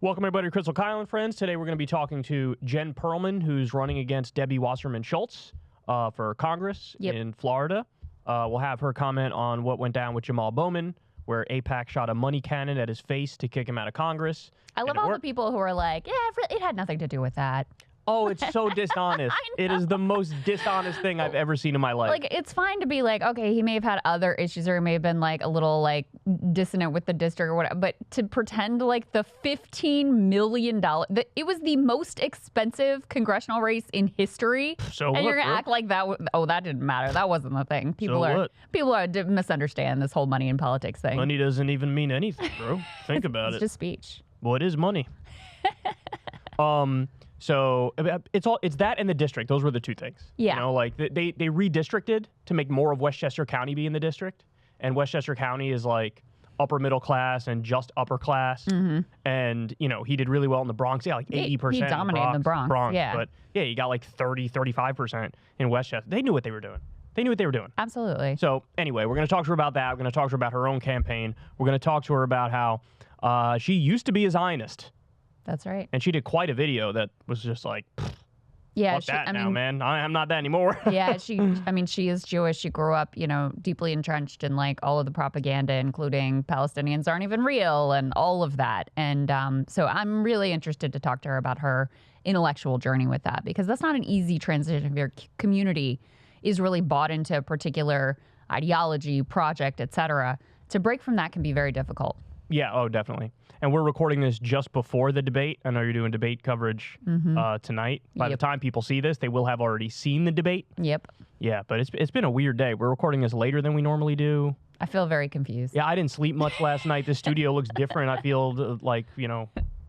Welcome, everybody, to Crystal Kyle and Friends. Today, we're going to be talking to Jen Perlman, who's running against Debbie Wasserman Schultz for Congress in Florida. We'll have her comment on what went down with Jamal Bowman, where AIPAC shot a money cannon at his face to kick him out of Congress. I love all the people who are like, yeah, it had nothing to do with that. Oh, it's so dishonest. It is the most dishonest thing I've ever seen in my life. Like, it's fine to be like, okay, he may have had other issues or he may have been like a little like dissonant with the district or whatever, but to pretend like the $15 million, it was the most expensive congressional race in history. So and you're going to act like that, that didn't matter. That wasn't the thing. People misunderstand this whole money in politics thing. Money doesn't even mean anything, bro. Think about it. It's just speech. Well, it is money. So it's that and the district. Those were the two things. Yeah. You know, like they redistricted to make more of Westchester County be in the district, and Westchester County is like upper middle class and just upper class. Mm-hmm. And you know, he did really well in the Bronx. Yeah, like 80%. He dominated the Bronx. Yeah. But yeah, he got like 35% in Westchester. They knew what they were doing. Absolutely. So anyway, we're going to talk to her about that. We're going to talk to her about her own campaign. We're going to talk to her about how she used to be a Zionist. That's right. And she did quite a video that was just like, yeah, fuck that now, man. I'm not that anymore. Yeah, she is Jewish. She grew up, deeply entrenched in like all of the propaganda, including Palestinians aren't even real and all of that. And so I'm really interested to talk to her about her intellectual journey with that, because that's not an easy transition if your community is really bought into a particular ideology, project, etc. To break from that can be very difficult. Yeah, oh, definitely. And we're recording this just before the debate. I know you're doing debate coverage tonight. By the time people see this, they will have already seen the debate. Yep. Yeah, but it's been a weird day. We're recording this later than we normally do. I feel very confused. Yeah, I didn't sleep much last night. This studio looks different. I feel like,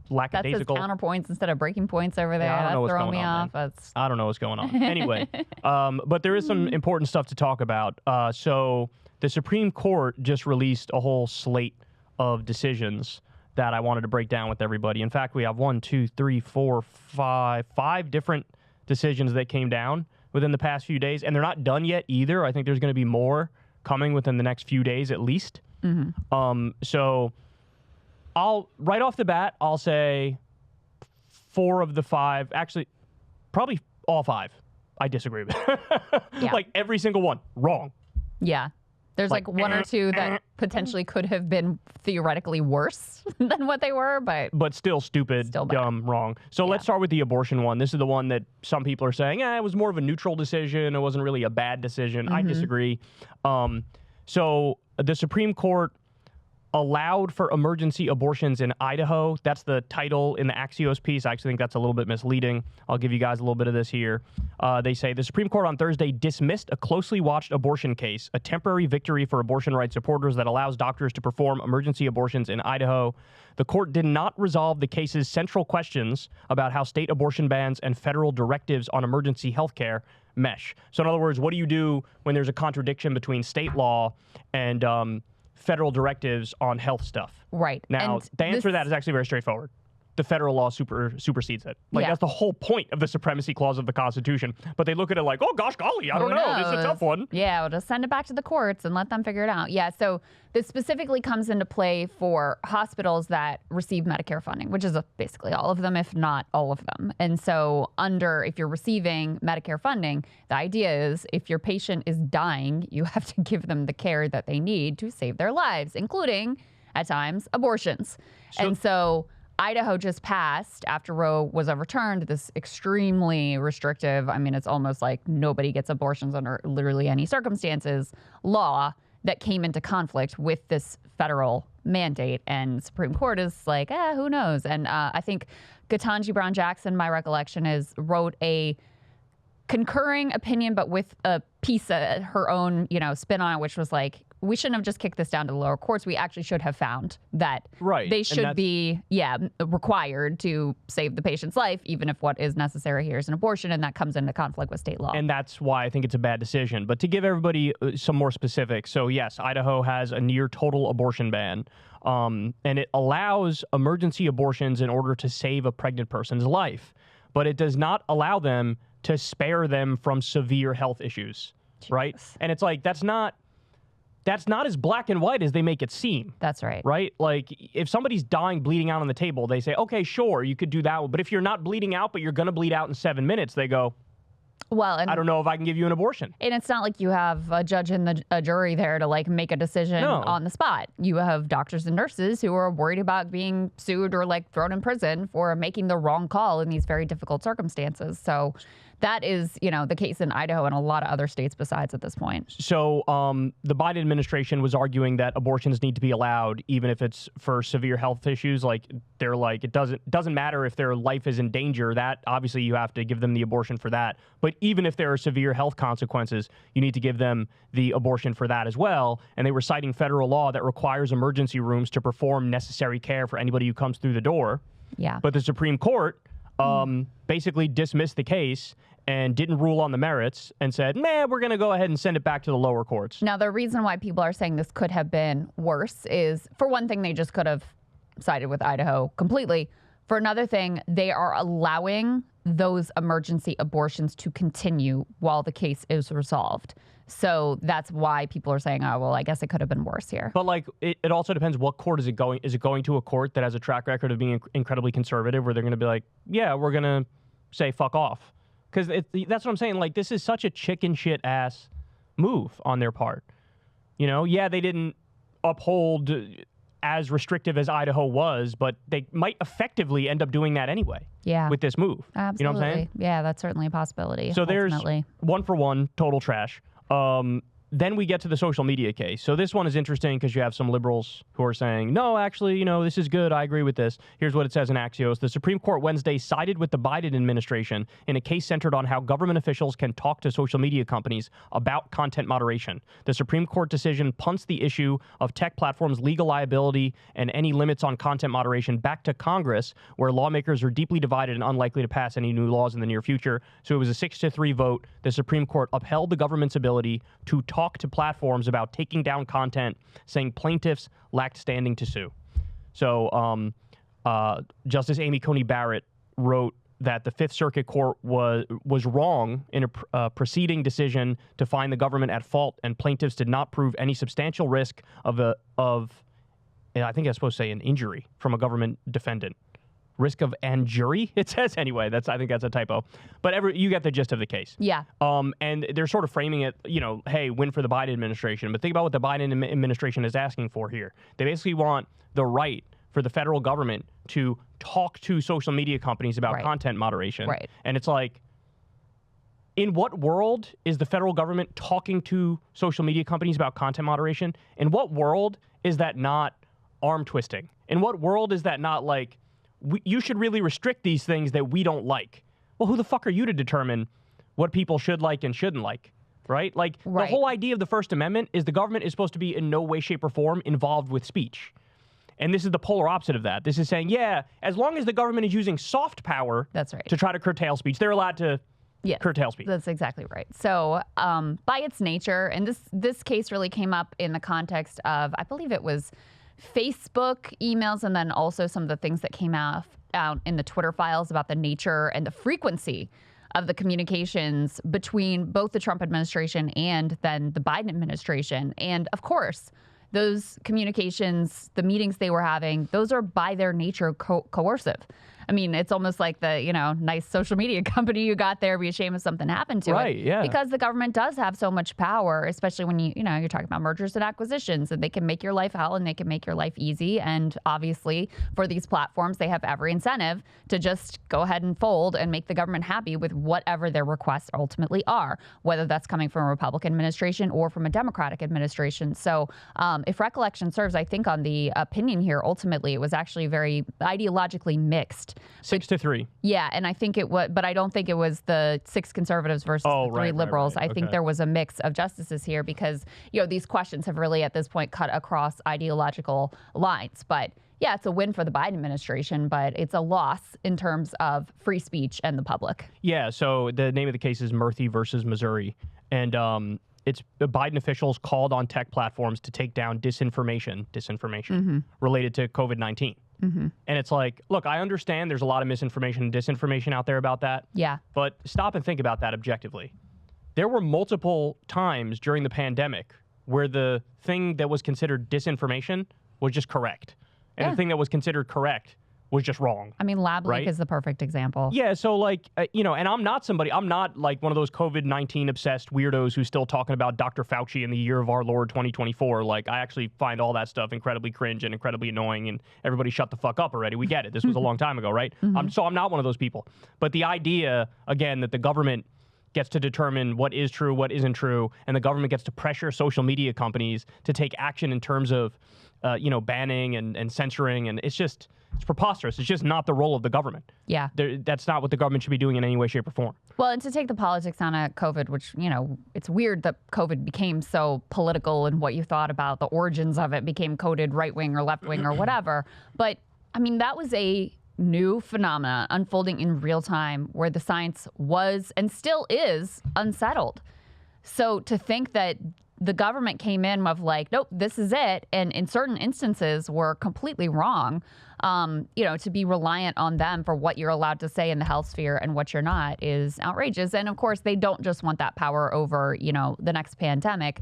lackadaisical. That's counterpoints instead of breaking points over there. Yeah, That's throwing me off. I don't know what's going on. Anyway, but there is some important stuff to talk about. So the Supreme Court just released a whole slate of decisions that I wanted to break down with everybody. In fact, we have 5 different decisions that came down within the past few days, and they're not done yet either. I think there's going to be more coming within the next few days at least. Mm-hmm. So right off the bat, I'll say 4 of the 5, actually probably all 5, I disagree with. Yeah. Like every single one, wrong. Yeah. There's like 1 or 2 that potentially could have been theoretically worse than what they were, but still stupid, dumb, wrong. So let's start with the abortion one. This is the one that some people are saying, it was more of a neutral decision. It wasn't really a bad decision. I disagree. So the Supreme Court allowed for emergency abortions in Idaho. That's the title in the Axios piece. I actually think that's a little bit misleading. I'll give you guys a little bit of this here. They say the Supreme Court on Thursday dismissed a closely watched abortion case, a temporary victory for abortion rights supporters that allows doctors to perform emergency abortions in Idaho. The court did not resolve the case's central questions about how state abortion bans and federal directives on emergency health care mesh. So in other words, what do you do when there's a contradiction between state law and federal directives on health stuff? Right. Now, the answer to that is actually very straightforward. The federal law supersedes it. That's the whole point of the supremacy clause of the Constitution. But they look at it like, oh, gosh, golly, I don't know. This is a tough one. Yeah, we'll just send it back to the courts and let them figure it out. Yeah, so this specifically comes into play for hospitals that receive Medicare funding, which is basically all of them, if not all of them. And so if you're receiving Medicare funding, the idea is if your patient is dying, you have to give them the care that they need to save their lives, including, at times, abortions. And so Idaho just passed, after Roe was overturned, this extremely restrictive, it's almost like nobody gets abortions under literally any circumstances, law that came into conflict with this federal mandate. And the Supreme Court is like, who knows? And I think Ketanji Brown Jackson, my recollection is, wrote a concurring opinion, but with a piece of her own, spin on it, which was like, we shouldn't have just kicked this down to the lower courts. We actually should have found that they should be, required to save the patient's life, even if what is necessary here is an abortion, and that comes into conflict with state law. And that's why I think it's a bad decision. But to give everybody some more specifics, so yes, Idaho has a near total abortion ban, and it allows emergency abortions in order to save a pregnant person's life, but it does not allow them to spare them from severe health issues, right? And it's like, that's not that's not as black and white as they make it seem. That's right. Right? Like, if somebody's dying, bleeding out on the table, they say, okay, sure, you could do that. But if you're not bleeding out, but you're going to bleed out in 7 minutes, they go, well, and I don't know if I can give you an abortion. And it's not like you have a judge and a jury there to like make a decision on the spot. You have doctors and nurses who are worried about being sued or like thrown in prison for making the wrong call in these very difficult circumstances. So that is, the case in Idaho and a lot of other states besides at this point. So the Biden administration was arguing that abortions need to be allowed, even if it's for severe health issues. Like, they're like, it doesn't matter if their life is in danger. That obviously you have to give them the abortion for that. But even if there are severe health consequences, you need to give them the abortion for that as well. And they were citing federal law that requires emergency rooms to perform necessary care for anybody who comes through the door. Yeah. But the Supreme Court basically dismissed the case and didn't rule on the merits and said, we're going to go ahead and send it back to the lower courts. Now, the reason why people are saying this could have been worse is, for one thing, they just could have sided with Idaho completely. For another thing, they are allowing those emergency abortions to continue while the case is resolved. So that's why people are saying, oh, well, I guess it could have been worse here. But like, it also depends what court is it going. Is it going to a court that has a track record of being incredibly conservative, where they're going to be like, yeah, we're going to say fuck off? Because that's what I'm saying. Like, this is such a chicken shit ass move on their part. Yeah, they didn't uphold as restrictive as Idaho was, but they might effectively end up doing that anyway. Yeah. With this move. Absolutely. You know what I'm saying? Yeah, that's certainly a possibility. So ultimately. There's 1 for 1, total trash. Then we get to the social media case. So this one is interesting because you have some liberals who are saying, no, actually, this is good. I agree with this. Here's what it says in Axios. The Supreme Court Wednesday sided with the Biden administration in a case centered on how government officials can talk to social media companies about content moderation. The Supreme Court decision punts the issue of tech platforms' legal liability and any limits on content moderation back to Congress, where lawmakers are deeply divided and unlikely to pass any new laws in the near future. So it was a 6-3 vote. The Supreme Court upheld the government's ability to talk to platforms about taking down content, saying plaintiffs lacked standing to sue. So Justice Amy Coney Barrett wrote that the Fifth Circuit Court was wrong in a preceding decision to find the government at fault, and plaintiffs did not prove any substantial risk of I think I was supposed to say an injury from a government defendant. Risk of injury, it says anyway. I think that's a typo. But you get the gist of the case. Yeah. And they're sort of framing it, hey, win for the Biden administration. But think about what the Biden administration is asking for here. They basically want the right for the federal government to talk to social media companies about content moderation. Right. And it's like, in what world is the federal government talking to social media companies about content moderation? In what world is that not arm twisting? In what world is that not like, you should really restrict these things that we don't like? Well, who the fuck are you to determine what people should like and shouldn't like, right? Like, the whole idea of the First Amendment is the government is supposed to be in no way, shape, or form involved with speech. And this is the polar opposite of that. This is saying, as long as the government is using soft power to try to curtail speech, they're allowed to curtail speech. That's exactly right. So by its nature, and this case really came up in the context of, I believe it was Facebook emails, and then also some of the things that came out in the Twitter files about the nature and the frequency of the communications between both the Trump administration and then the Biden administration. And of course, those communications, the meetings they were having, those are by their nature coercive. I mean, it's almost like the, nice social media company you got there, be ashamed if something happened to it. Right, yeah. Because the government does have so much power, especially when you're talking about mergers and acquisitions, and they can make your life hell and they can make your life easy. And obviously, for these platforms, they have every incentive to just go ahead and fold and make the government happy with whatever their requests ultimately are, whether that's coming from a Republican administration or from a Democratic administration. So if recollection serves, I think on the opinion here, ultimately, it was actually very ideologically mixed. 6-3. Yeah, and I think it was, but I don't think it was the 6 conservatives versus the 3 liberals. I think there was a mix of justices here because, these questions have really at this point cut across ideological lines. But yeah, it's a win for the Biden administration, but it's a loss in terms of free speech and the public. Yeah, so the name of the case is Murthy versus Missouri. And it's Biden officials called on tech platforms to take down disinformation related to COVID-19. And it's like, look, I understand there's a lot of misinformation and disinformation out there about that. Yeah. But stop and think about that objectively. There were multiple times during the pandemic where the thing that was considered disinformation was just correct. And the thing that was considered correct was just wrong. I mean, lab leak right? is the perfect example. Yeah, so like, and I'm not like one of those COVID-19 obsessed weirdos who's still talking about Dr. Fauci in the year of our Lord 2024. Like, I actually find all that stuff incredibly cringe and incredibly annoying, and everybody shut the fuck up already. We get it. This was a long time ago, right? So I'm not one of those people. But the idea, again, that the government gets to determine what is true, what isn't true, and the government gets to pressure social media companies to take action in terms of, banning and censoring, and it's preposterous. It's just not the role of the government. Yeah. That's not what the government should be doing in any way, shape, or form. Well, and to take the politics on COVID, which, it's weird that COVID became so political and what you thought about the origins of it became coded right-wing or left-wing or whatever. But, I mean, that was a new phenomena unfolding in real time where the science was and still is unsettled. So to think that the government came in with like, nope, this is it, and in certain instances were completely wrong, to be reliant on them for what you're allowed to say in the health sphere and what you're not is outrageous. And of course, they don't just want that power over, the next pandemic.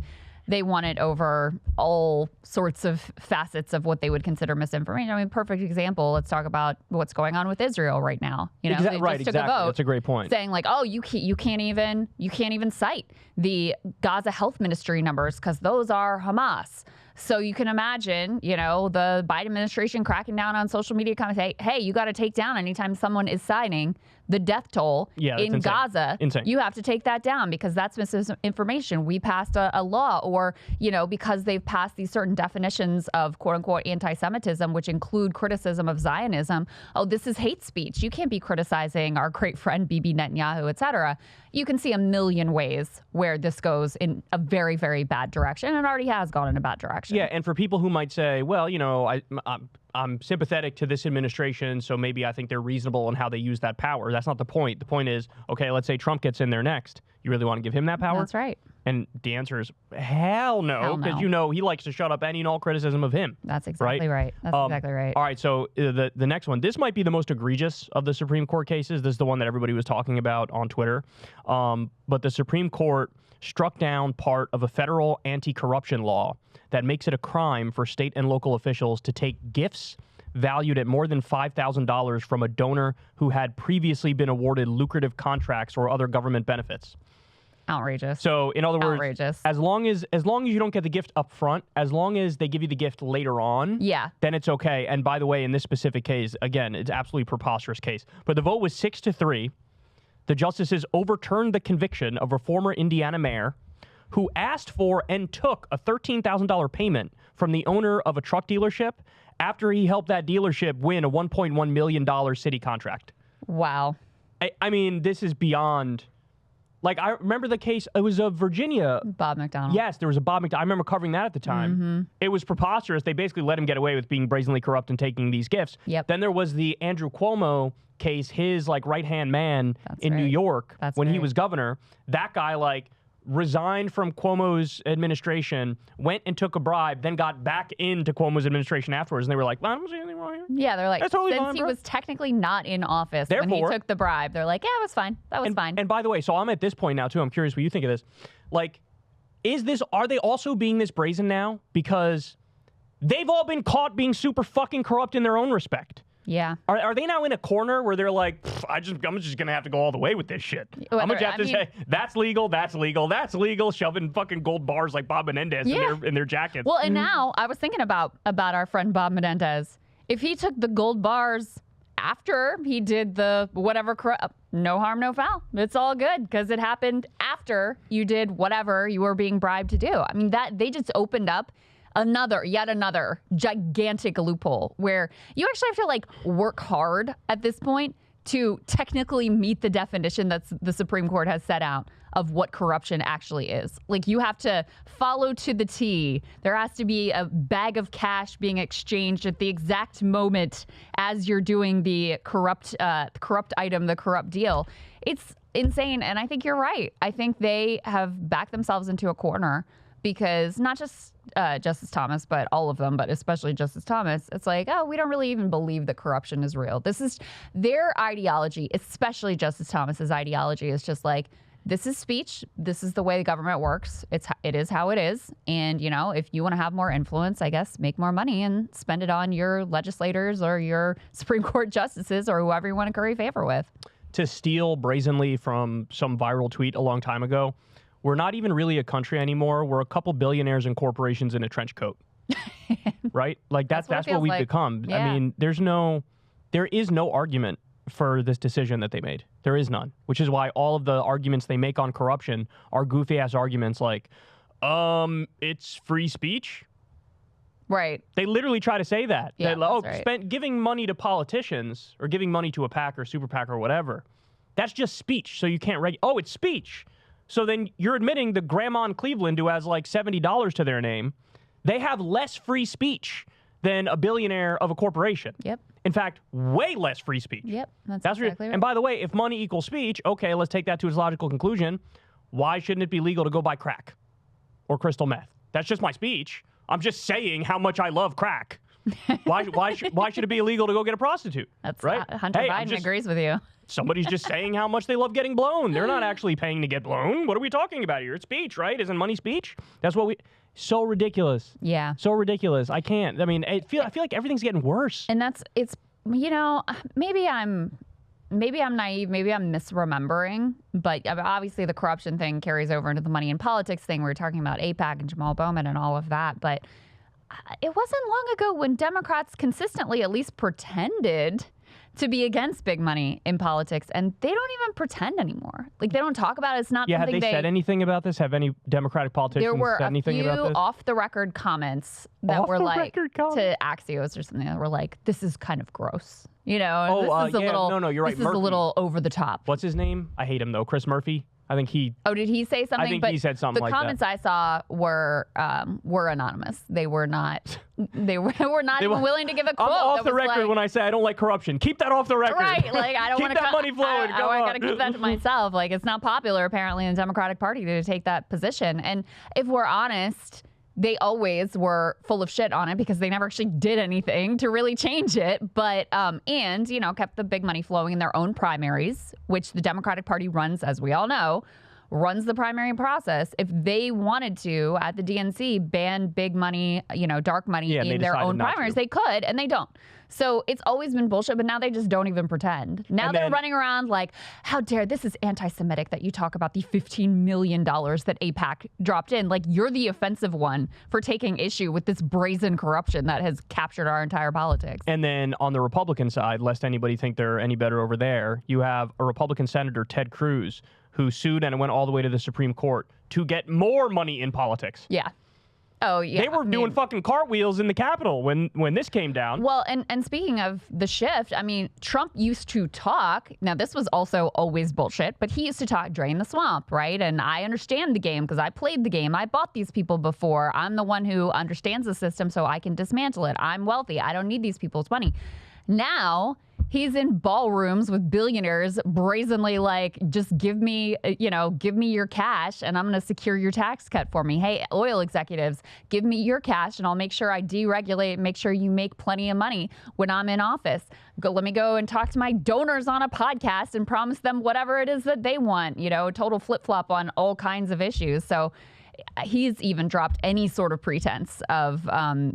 They want it over all sorts of facets of what they would consider misinformation. I mean, perfect example. Let's talk about what's going on with Israel right now. Exactly. Took a vote That's a great point. saying like, oh, you can't even cite the Gaza Health Ministry numbers because those are Hamas. So you can imagine, the Biden administration cracking down on social media comments. Hey, you got to take down anytime someone is citing the death toll in Gaza. Insane. You have to take that down because that's misinformation. We passed a law, or, because they've passed these certain definitions of quote unquote anti-Semitism, which include criticism of Zionism. Oh, this is hate speech. You can't be criticizing our great friend Bibi Netanyahu, et cetera. You can see a million ways where this goes in a very, very bad direction, and it already has gone in a bad direction. Yeah, and for people who might say, well, I'm sympathetic to this administration, so maybe I think they're reasonable in how they use that power. That's not the point. The point is, okay, let's say Trump gets in there next. You really want to give him that power? That's right. And the answer is hell no, because he likes to shut up any and all criticism of him. That's exactly right. That's exactly right. All right, so the next one. This might be the most egregious of the Supreme Court cases. This is the one that everybody was talking about on Twitter. But the Supreme Court struck down part of a federal anti-corruption law that makes it a crime for state and local officials to take gifts valued at more than $5,000 from a donor who had previously been awarded lucrative contracts or other government benefits. Outrageous. So, in other words, outrageous. as long as you don't get the gift up front, as long as they give you the gift later on, then it's okay. And by the way, in this specific case, again, it's absolutely preposterous case. But the vote was 6-3. The justices overturned the conviction of a former Indiana mayor who asked for and took a $13,000 payment from the owner of a truck dealership after he helped that dealership win a $1.1 million city contract. Wow. I mean, this is beyond... Like, I remember the case, it was of Virginia. Bob McDonald. Yes, there was a Bob McDonald. I remember covering that at the time. It was preposterous. They basically let him get away with being brazenly corrupt and taking these gifts. Yep. Then there was the Andrew Cuomo case, his, right-hand man in New York when he was governor. That guy, resigned from Cuomo's administration, went and took a bribe, then got back into Cuomo's administration afterwards, and they were like, I don't see anything wrong here. Yeah, they're like, That's totally since fine, he bro. was technically not in office when he took the bribe, they're like, yeah, it was fine. That was fine. And by the way, so I'm at this point now, too. I'm curious what you think of this. Are they also being this brazen now? Because they've all been caught being super fucking corrupt in their own respect. Yeah. Are they now in a corner where they're like, I'm just going to have to go all the way with this shit. I'm going to have to say, that's legal, shoving fucking gold bars like Bob Menendez in their jackets. Well, and now I was thinking about our friend Bob Menendez. If he took the gold bars after he did the whatever, no harm, no foul. It's all good because it happened after you did whatever you were being bribed to do. I mean, that they just opened up yet another gigantic loophole where you actually have to work hard at this point to technically meet the definition that the Supreme Court has set out of what corruption actually is. You have to follow to the T. There has to be a bag of cash being exchanged at the exact moment as you're doing the corrupt item, the corrupt deal. It's insane, and I think you're right. I think they have backed themselves into a corner because not just Justice Thomas, but all of them, but especially Justice Thomas, it's like, oh, we don't really even believe that corruption is real. This is their ideology, especially Justice Thomas's ideology, is just like, this is speech. This is the way the government works. It is how it is. And, you know, if you want to have more influence, I guess make more money and spend it on your legislators or your Supreme Court justices or whoever you want to curry favor with. To steal brazenly from some viral tweet a long time ago, we're not even really a country anymore. We're a couple billionaires and corporations in a trench coat. Right? Like that's what we've become. Yeah. I mean, there is no argument for this decision that they made. There is none, which is why all of the arguments they make on corruption are goofy ass arguments like, it's free speech. Right. They literally try to say that. Yeah, Right. Giving money to politicians or giving money to a PAC or super PAC or whatever, that's just speech. So you can't it's speech. So then you're admitting the grandma in Cleveland who has like $70 to their name, they have less free speech than a billionaire of a corporation. Yep. In fact, way less free speech. Yep. That's exactly right. And by the way, if money equals speech, okay, let's take that to its logical conclusion. Why shouldn't it be legal to go buy crack or crystal meth? That's just my speech. I'm just saying how much I love crack. Why should it be illegal to go get a prostitute? That's right. Hunter Biden agrees with you. Somebody's just saying how much they love getting blown. They're not actually paying to get blown. What are we talking about here? It's speech, right? Isn't money speech? That's what so ridiculous. Yeah. So ridiculous. I can't. I mean, I feel like everything's getting worse. And it's you know, maybe I'm naive, maybe I'm misremembering, but obviously the corruption thing carries over into the money in politics thing. We were talking about AIPAC and Jamal Bowman and all of that, but it wasn't long ago when Democrats consistently at least pretended to be against big money in politics, and they don't even pretend anymore. Like, they don't talk about it. It's not something have they said anything about this? Have any Democratic politicians said anything about this? There were a few off-the-record comments that were like, to Axios or something, that were like, this is kind of gross. You know, this is you're right. This is a little over the top. What's his name? I hate him, though. Chris Murphy. I think he... Oh, did he say something? I think he said something like that. The comments I saw were anonymous. They were not... They were not even willing to give a quote. I'm off the record when I say I don't like corruption. Keep that off the record. Right. Like, I don't want to... Keep that money flowing. I got to keep that to myself. Like, it's not popular, apparently, in the Democratic Party to take that position. And if we're honest... They always were full of shit on it because they never actually did anything to really change it. But, and, you know, kept the big money flowing in their own primaries, which the Democratic Party runs, as we all know, runs the primary process. If they wanted to, at the DNC, ban big money, you know, dark money in their own primaries, they could, and they don't. So it's always been bullshit, but now they just don't even pretend. Now they're running around like, how dare, this is anti-Semitic that you talk about the $15 million that AIPAC dropped in. Like, you're the offensive one for taking issue with this brazen corruption that has captured our entire politics. And then on the Republican side, lest anybody think they're any better over there, you have a Republican Senator, Ted Cruz, who sued and went all the way to the Supreme Court to get more money in politics. Yeah. Oh, yeah. They were doing fucking cartwheels in the Capitol when this came down. Well, and speaking of the shift, I mean, Trump used to talk. Now, this was also always bullshit, but he used to talk, drain the swamp, right? And I understand the game because I played the game. I bought these people before. I'm the one who understands the system, so I can dismantle it. I'm wealthy. I don't need these people's money. Now... He's in ballrooms with billionaires brazenly like, just give me your cash and I'm going to secure your tax cut for me. Hey, oil executives, give me your cash and I'll make sure I deregulate and make sure you make plenty of money when I'm in office. Let me go and talk to my donors on a podcast and promise them whatever it is that they want, you know, total flip-flop on all kinds of issues. So he's even dropped any sort of pretense of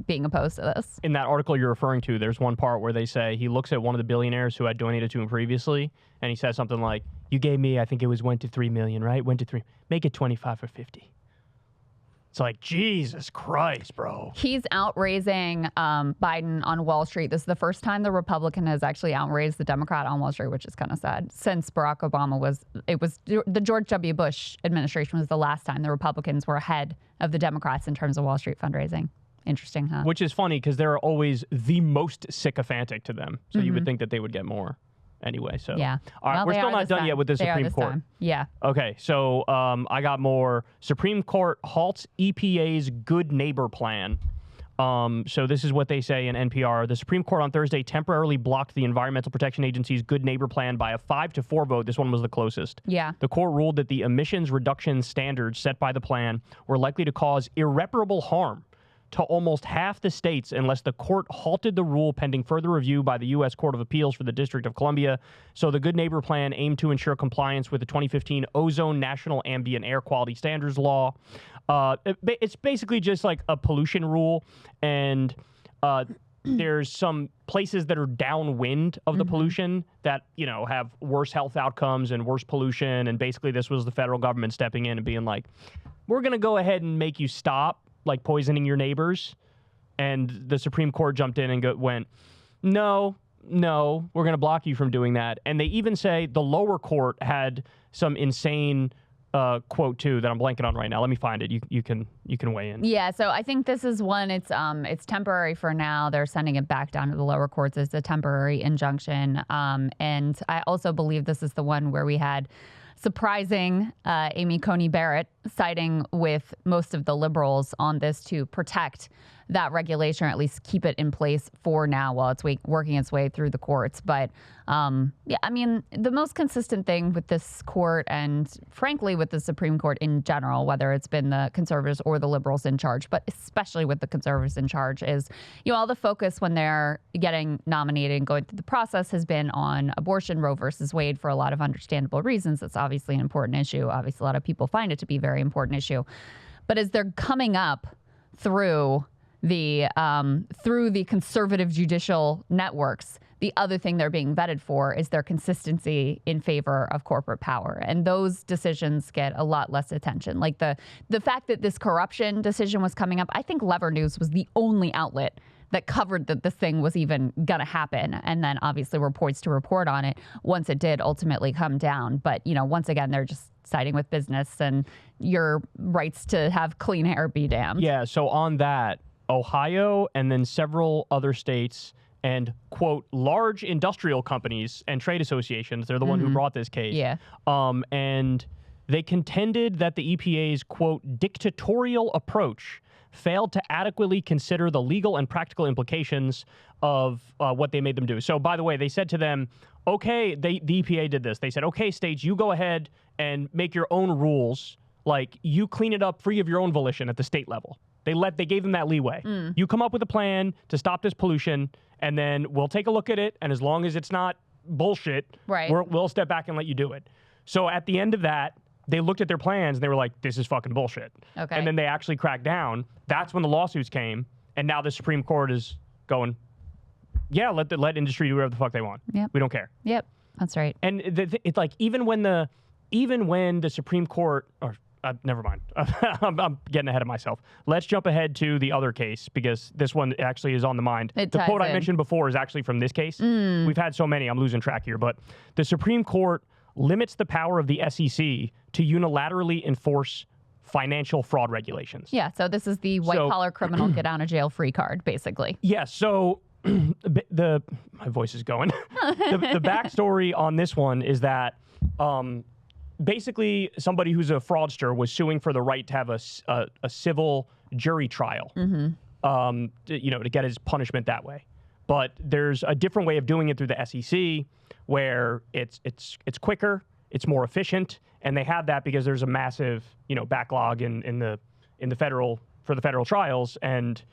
being opposed to this. In that article you're referring to, there's one part where they say he looks at one of the billionaires who had donated to him previously, and he says something like, you gave me, I think it was 1 to 3 million, right? 1 to 3. Make it 25 or 50. It's like, Jesus Christ, bro. He's outraising Biden on Wall Street. This is the first time the Republican has actually outraised the Democrat on Wall Street, which is kind of sad. Since Barack Obama the George W. Bush administration was the last time the Republicans were ahead of the Democrats in terms of Wall Street fundraising. Interesting, huh? Which is funny because they're always the most sycophantic to them. So you would think that they would get more. Anyway, so yeah. All right, we're still not done yet with the Supreme Court. Yeah. Okay, so I got more. Supreme Court halts EPA's Good Neighbor Plan. So this is what they say in NPR. The Supreme Court on Thursday temporarily blocked the Environmental Protection Agency's Good Neighbor Plan by a 5-4 vote. This one was the closest. Yeah. The court ruled that the emissions reduction standards set by the plan were likely to cause irreparable harm to almost half the states unless the court halted the rule pending further review by the U.S. Court of Appeals for the District of Columbia. So the Good Neighbor Plan aimed to ensure compliance with the 2015 Ozone National Ambient Air Quality Standards Law. It's basically just like a pollution rule, and there's some places that are downwind of the pollution that, you know, have worse health outcomes and worse pollution. And basically this was the federal government stepping in and being like, we're going to go ahead and make you stop, like, poisoning your neighbors. And the Supreme Court jumped in and went, no, we're going to block you from doing that. And they even say the lower court had some insane quote too that I'm blanking on right now. Let me find it. You can weigh in. Yeah, so I think this is one. It's temporary for now. They're sending it back down to the lower courts as a temporary injunction. And I also believe this is the one where we had surprising Amy Coney Barrett siding with most of the liberals on this to protect that regulation, or at least keep it in place for now while it's working its way through the courts. But yeah, I mean, the most consistent thing with this court, and frankly with the Supreme Court in general, whether it's been the conservatives or the liberals in charge, but especially with the conservatives in charge, is, you know, all the focus when they're getting nominated and going through the process has been on abortion, Roe versus Wade, for a lot of understandable reasons. It's obviously an important issue. Obviously, a lot of people find it to be a very important issue. But as they're coming up through the conservative judicial networks, the other thing they're being vetted for is their consistency in favor of corporate power. And those decisions get a lot less attention. Like the fact that this corruption decision was coming up, I think Lever News was the only outlet that covered that this thing was even going to happen. And then obviously we're poised to report on it once it did ultimately come down. But, you know, once again, they're just siding with business and your rights to have clean air be damned. Yeah, so on that, Ohio and then several other states and, quote, large industrial companies and trade associations, they're the one who brought this case. Yeah. And they contended that the EPA's, quote, dictatorial approach failed to adequately consider the legal and practical implications of what they made them do. So, by the way, they said to them, okay, the EPA did this. They said, okay, states, you go ahead and make your own rules. Like, you clean it up free of your own volition at the state level. They gave them that leeway. You come up with a plan to stop this pollution, and then we'll take a look at it. And as long as it's not bullshit, right, we'll step back and let you do it. So at the end of that, they looked at their plans and they were like, this is fucking bullshit. Okay. And then they actually cracked down. That's when the lawsuits came. And now the Supreme Court is going, yeah, let industry do whatever the fuck they want. Yep. We don't care. Yep. That's right. And it's like, even when the Supreme Court, or never mind. I'm getting ahead of myself. Let's jump ahead to the other case, because this one actually is on the mind. The quote I mentioned before is actually from this case. We've had so many, I'm losing track here. But the Supreme Court limits the power of the SEC to unilaterally enforce financial fraud regulations. Yeah, so this is the white-collar criminal get-out-of-jail-free card, basically. Yeah, so my voice is going. The backstory on this one is that basically somebody who's a fraudster was suing for the right to have a civil jury trial, to get his punishment that way. But there's a different way of doing it through the SEC, where it's quicker, it's more efficient, and they have that because there's a massive backlog in the federal trials, and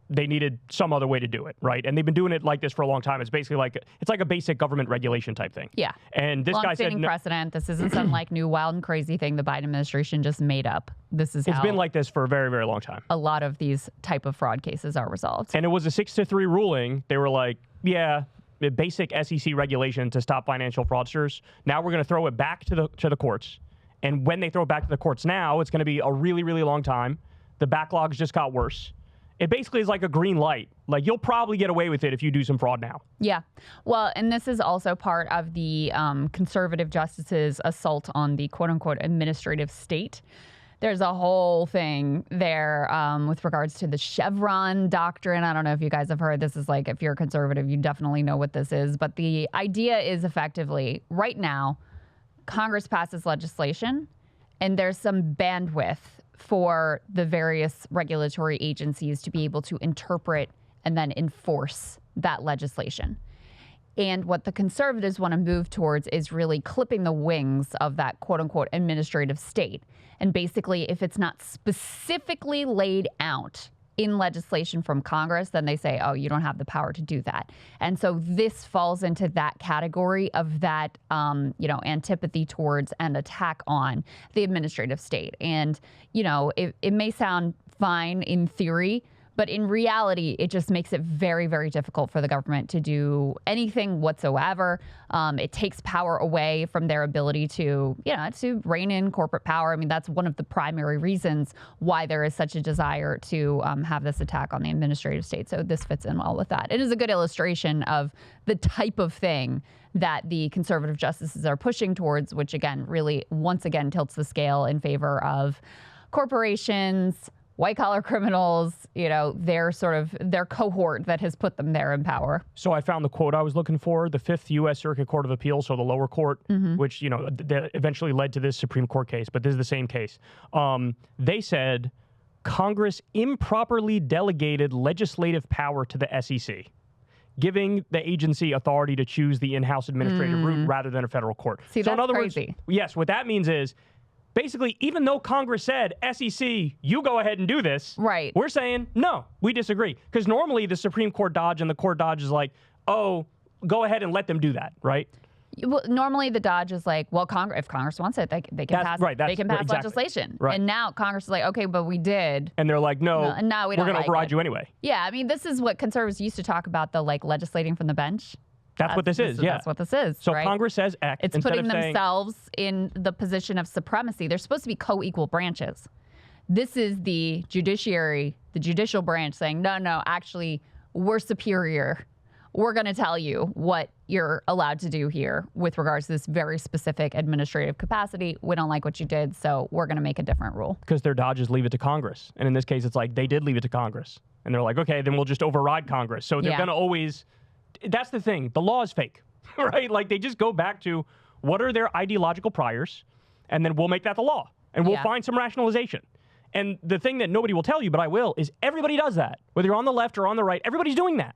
they needed some other way to do it, right? And they've been doing it like this for a long time. It's basically like a basic government regulation type thing. Yeah. And this guy said precedent. This isn't some like new wild and crazy thing the Biden administration just made up. This is it's been like this for a very, very long time. A lot of these type of fraud cases are resolved. And it was a 6-3 ruling. They were like, yeah, the basic SEC regulation to stop financial fraudsters. Now we're going to throw it back to the courts. And when they throw it back to the courts now, it's going to be a really, really long time. The backlogs just got worse. It basically is like a green light. Like, you'll probably get away with it if you do some fraud now. Yeah. Well, and this is also part of the conservative justices' assault on the quote-unquote administrative state. There's a whole thing there with regards to the Chevron doctrine. I don't know if you guys have heard. This is like, if you're a conservative, you definitely know what this is. But the idea is effectively, right now, Congress passes legislation, and there's some bandwidth for the various regulatory agencies to be able to interpret and then enforce that legislation. And what the conservatives want to move towards is really clipping the wings of that quote-unquote administrative state. And basically, if it's not specifically laid out in legislation from Congress, then they say, oh, you don't have the power to do that. And so this falls into that category of that, antipathy towards and attack on the administrative state. And, it may sound fine in theory, but in reality, it just makes it very, very difficult for the government to do anything whatsoever. It takes power away from their ability to rein in corporate power. I mean, that's one of the primary reasons why there is such a desire to have this attack on the administrative state. So this fits in well with that. It is a good illustration of the type of thing that the conservative justices are pushing towards, which again, really, once again, tilts the scale in favor of corporations, white-collar criminals, their cohort that has put them there in power. So I found the quote I was looking for. The Fifth U.S. Circuit Court of Appeals, so the lower court, which, that eventually led to this Supreme Court case, but this is the same case. They said Congress improperly delegated legislative power to the SEC, giving the agency authority to choose the in-house administrative route rather than a federal court. See, so that's in other crazy. words, yes, what that means is, basically, even though Congress said, SEC, you go ahead and do this, right? We're saying, no, we disagree. Because normally the Supreme Court dodge and the court dodge is like, oh, go ahead and let them do that, right? Well, normally the dodge is like, well, if Congress wants it, they can pass legislation. Right. And now Congress is like, okay, but we did. And they're like, no, we're going to override you anyway. Yeah, I mean, this is what conservatives used to talk about, the legislating from the bench. That's what this is, yeah. That's what this is, So right? Congress says X. It's putting themselves in the position of supremacy. They're supposed to be co-equal branches. This is the judiciary, the judicial branch saying, no, actually, we're superior. We're going to tell you what you're allowed to do here with regards to this very specific administrative capacity. We don't like what you did, so we're going to make a different rule. Because their dodges leave it to Congress. And in this case, it's like they did leave it to Congress. And they're like, okay, then we'll just override Congress. So they're going to always... That's the thing. The law is fake, right? Like they just go back to what are their ideological priors, and then we'll make that the law, and we'll find some rationalization. And the thing that nobody will tell you, but I will, is everybody does that. Whether you're on the left or on the right, everybody's doing that.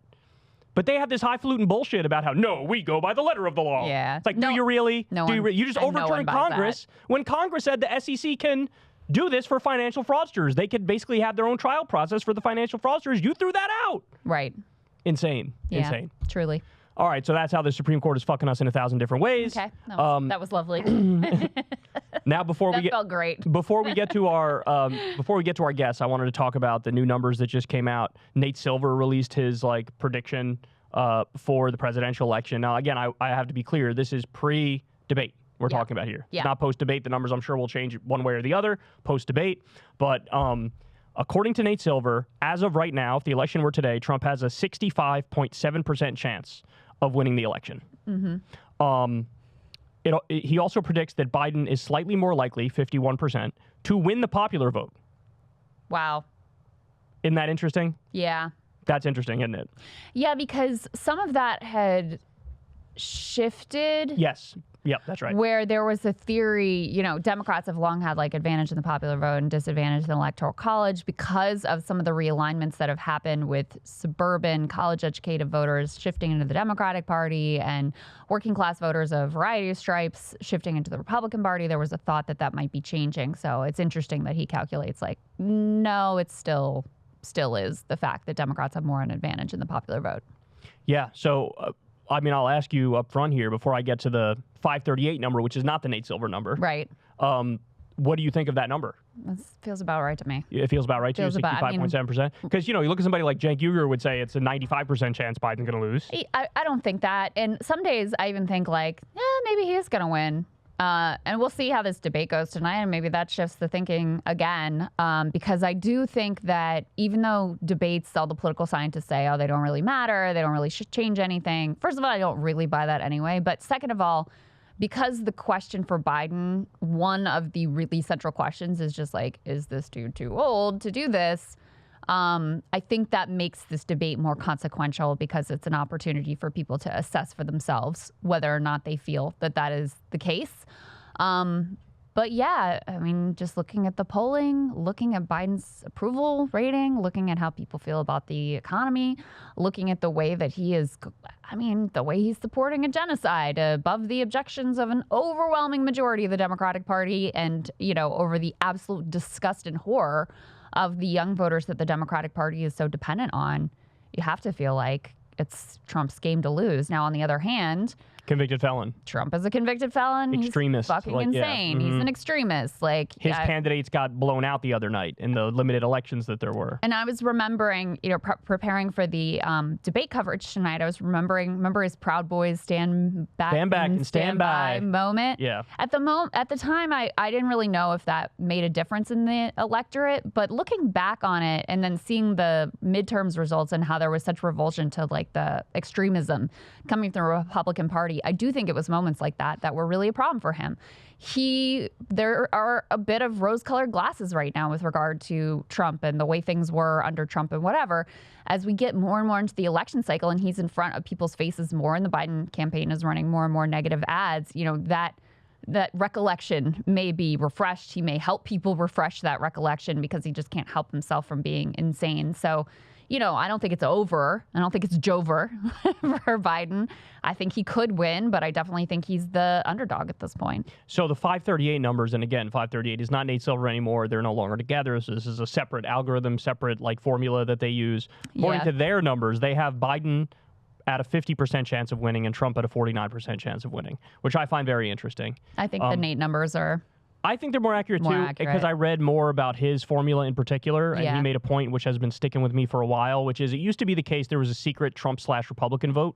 But they have this highfalutin bullshit about how, no, we go by the letter of the law. Yeah. It's like, do you really? You just overturned Congress when Congress said the SEC can do this for financial fraudsters. They could basically have their own trial process for the financial fraudsters. You threw that out. Right. Insane. Yeah, insane. Truly. All right, so that's how the Supreme Court is fucking us in 1,000 different ways. Okay, that was lovely. Now, that felt great. Before we get to our guests, I wanted to talk about the new numbers that just came out. Nate Silver released his prediction for the presidential election. Now, again, I have to be clear. This is pre-debate we're talking about here. Yeah. It's not post-debate. The numbers, I'm sure, will change one way or the other post-debate. But according to Nate Silver, as of right now, if the election were today, Trump has a 65.7% chance of winning the election. He also predicts that Biden is slightly more likely, 51%, to win the popular vote. Wow. Isn't that interesting? Yeah. That's interesting, isn't it? Yeah, because some of that had shifted. Yes. Yep, that's right. Where there was a theory, Democrats have long had advantage in the popular vote and disadvantage in the electoral college because of some of the realignments that have happened with suburban college-educated voters shifting into the Democratic Party and working class voters of a variety of stripes shifting into the Republican Party. There was a thought that might be changing. So it's interesting that he calculates no, it still is the fact that Democrats have more an advantage in the popular vote. Yeah. So, I'll ask you up front here before I get to the 538 number, which is not the Nate Silver number. Right. What do you think of that number? It feels about right to me. It feels about right to you, 65.7%? Because, you look at somebody like Cenk Uygur would say it's a 95% chance Biden's going to lose. I don't think that. And some days I even think maybe he is going to win. And we'll see how this debate goes tonight, and maybe that shifts the thinking again, because I do think that even though debates, all the political scientists say, they don't really matter, they don't really change anything. First of all, I don't really buy that anyway. But second of all, because the question for Biden, one of the really central questions is just is this dude too old to do this? I think that makes this debate more consequential because it's an opportunity for people to assess for themselves whether or not they feel that is the case. But yeah, I mean, just looking at the polling, looking at Biden's approval rating, looking at how people feel about the economy, looking at the way that he is, I mean, the way he's supporting a genocide above the objections of an overwhelming majority of the Democratic Party and, you know, over the absolute disgust and horror of the young voters that the Democratic Party is so dependent on, you have to feel like it's Trump's game to lose. Now, on the other hand, Convicted felon. Trump is a convicted felon. Extremist. He's fucking insane. He's an extremist. Like his candidates got blown out the other night in the limited elections that there were. And I was remembering, you know, preparing for the debate coverage tonight. I was remember his Proud Boys stand back and stand by moment. Yeah. At the time, I didn't really know if that made a difference in the electorate. But looking back on it and then seeing the midterms results and how there was such revulsion to like the extremism coming from the Republican Party, I do think it was moments like that were really a problem for him. There are a bit of rose-colored glasses right now with regard to Trump and the way things were under Trump and whatever. As we get more and more into the election cycle and he's in front of people's faces more and the Biden campaign is running more and more negative ads, you know, that recollection may be refreshed. He may help people refresh that recollection because he just can't help himself from being insane. So, you know, I don't think it's over. I don't think it's Jover for Biden. I think he could win, but I definitely think he's the underdog at this point. So the 538 numbers, and again, 538 is not Nate Silver anymore. They're no longer together. So this is a separate algorithm, separate like formula that they use. According to their numbers, they have Biden at a 50% chance of winning and Trump at a 49% chance of winning, which I find very interesting. I think the Nate numbers are... I think they're more accurate too, because I read more about his formula in particular, and he made a point which has been sticking with me for a while, which is it used to be the case there was a secret Trump/Republican vote,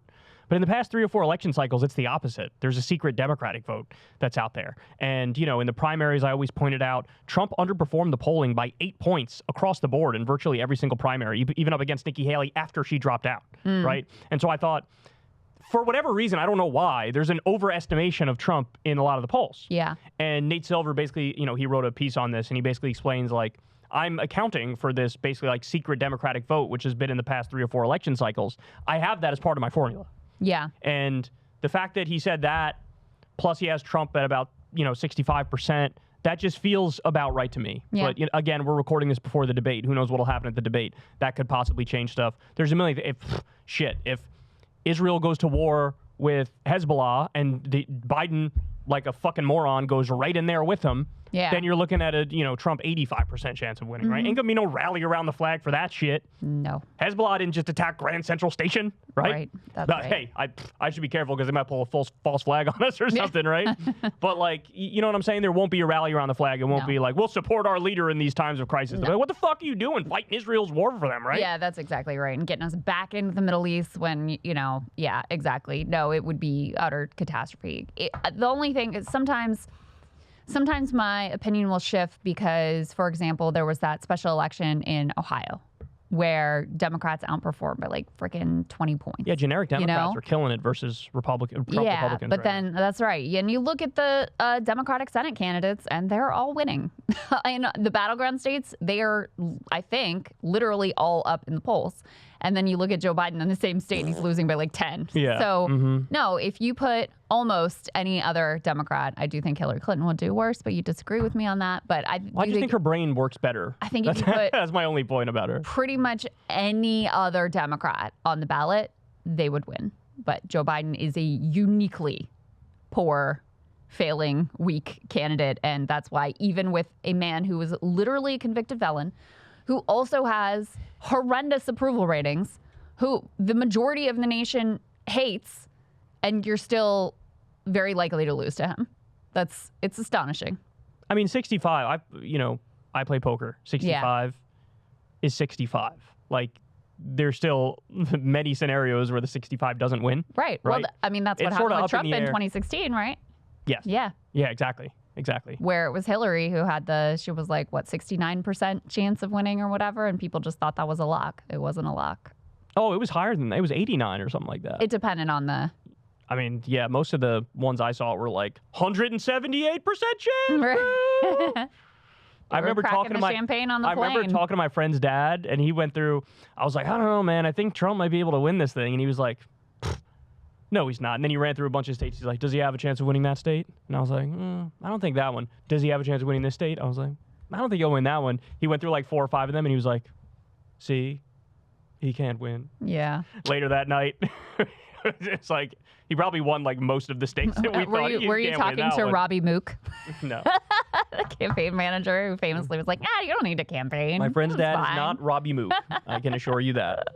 but in the past 3 or 4 election cycles, it's the opposite. There's a secret Democratic vote that's out there. And, you know, in the primaries, I always pointed out, Trump underperformed the polling by 8 points across the board in virtually every single primary, even up against Nikki Haley after she dropped out, right? And so I thought, for whatever reason, I don't know why, there's an overestimation of Trump in a lot of the polls. Yeah. And Nate Silver basically, you know, he wrote a piece on this and he basically explains like, I'm accounting for this basically like secret Democratic vote, which has been in the past 3 or 4 election cycles. I have that as part of my formula. Yeah. And the fact that he said that, plus he has Trump at about, you know, 65%, that just feels about right to me. Yeah. But you know, again, we're recording this before the debate. Who knows what will happen at the debate? That could possibly change stuff. There's a million, if Israel goes to war with Hezbollah and Biden, like a fucking moron, goes right in there with him, then you're looking at a, you know, Trump 85% chance of winning, right? Ain't gonna be no rally around the flag for that shit. No. Hezbollah didn't just attack Grand Central Station, right? Right. That's But, right. hey, I should be careful because they might pull a false flag on us or something, right? But like, you know what I'm saying? There won't be a rally around the flag. It won't be like, we'll support our leader in these times of crisis. Like, what the fuck are you doing? Fighting Israel's war for them, right? Yeah, that's exactly right. And getting us back into the Middle East when, you know, yeah, exactly. No, it would be utter catastrophe. The only thing is sometimes my opinion will shift because, for example, there was that special election in Ohio where Democrats outperformed by like freaking 20 points. Yeah, generic Democrats are killing it versus Republicans. Yeah, but then that's right. And you look at the Democratic Senate candidates and they're all winning. In the battleground states, they are, I think, literally all up in the polls. And then you look at Joe Biden in the same state and he's losing by like 10. Yeah. So, no, if you put almost any other Democrat, I do think Hillary Clinton would do worse, but you disagree with me on that. But I just think her brain works better. I think if you put that's my only point about her. Pretty much any other Democrat on the ballot, they would win. But Joe Biden is a uniquely poor, failing, weak candidate. And that's why even with a man who is literally a convicted felon, who also has horrendous approval ratings, who the majority of the nation hates, and you're still very likely to lose to him. It's astonishing. I mean, 65, I play poker. 65 is 65. Like, there's still many scenarios where the 65 doesn't win. Right. Well, I mean, that's what happened with Trump in 2016, right? Yes. Yeah. Yeah, exactly. Where it was Hillary who had she was like, 69% chance of winning or whatever, and people just thought that was a lock. It wasn't a lock. Oh, it was higher than that. It was 89 or something like that. It depended on the... I mean, yeah, most of the ones I saw were like 178% chance. Right. I remember talking to my friend's dad, and he went through. I was like, I don't know, man. I think Trump might be able to win this thing, and he was like, no, he's not. And then he ran through a bunch of states. He's like, does he have a chance of winning that state? And I was like, I don't think that one. Does he have a chance of winning this state? I was like, I don't think he'll win that one. He went through like 4 or 5 of them, and he was like, see, he can't win. Yeah. Later that night, it's like he probably won like most of the states that we thought he Were you talking to Robbie Mook? No. The campaign manager who famously was like, you don't need to campaign. My friend's It's dad fine. is not Robbie Mook. I can assure you that.